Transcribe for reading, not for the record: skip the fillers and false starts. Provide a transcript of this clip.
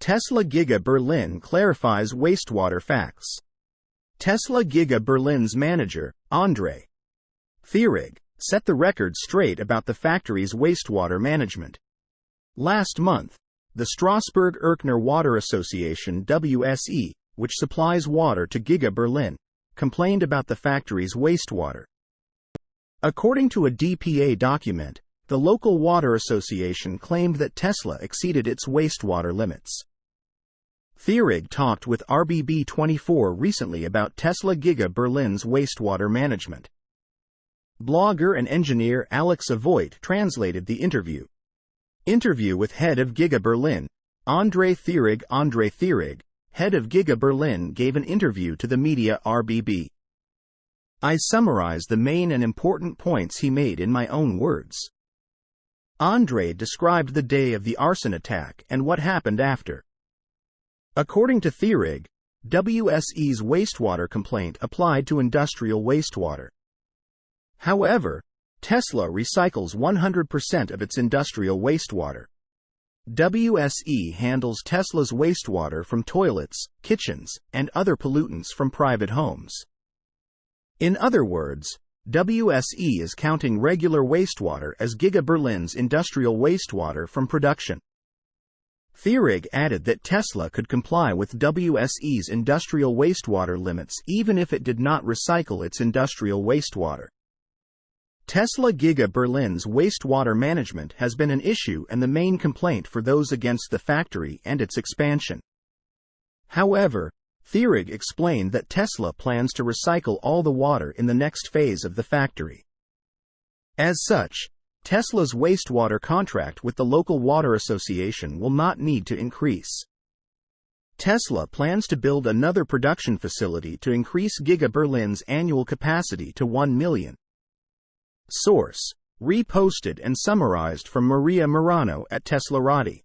Tesla Giga Berlin clarifies wastewater facts. Tesla Giga Berlin's manager, Thierig, set the record straight about the factory's wastewater management. Last month, the Strasbourg-Erkner Water Association WSE, which supplies water to Giga Berlin, complained about the factory's wastewater. According to a DPA document, the local water association claimed that Tesla exceeded its wastewater limits. Thierig talked with RBB24 recently about Tesla Giga Berlin's wastewater management. Blogger and engineer Alex Avoit translated the interview. Interview with head of Giga Berlin, Thierig, head of Giga Berlin, gave an interview to the media RBB. I summarize the main and important points he made in my own words. Described the day of the arson attack and what happened after. According to Thierig, WSE's wastewater complaint applied to industrial wastewater. However, Tesla recycles 100% of its industrial wastewater. WSE handles Tesla's wastewater from toilets, kitchens, and other pollutants from private homes. In other words, WSE is counting regular wastewater as Giga Berlin's industrial wastewater from production. Thierig added that Tesla could comply with WSE's industrial wastewater limits even if it did not recycle its industrial wastewater. Tesla Giga Berlin's wastewater management has been an issue and the main complaint for those against the factory and its expansion. However, Thierig explained that Tesla plans to recycle all the water in the next phase of the factory. As such, Tesla's wastewater contract with the local water association will not need to increase. Tesla plans to build another production facility to increase Giga Berlin's annual capacity to 1 million. Source: reposted and summarized from Maria Merano at teslarati.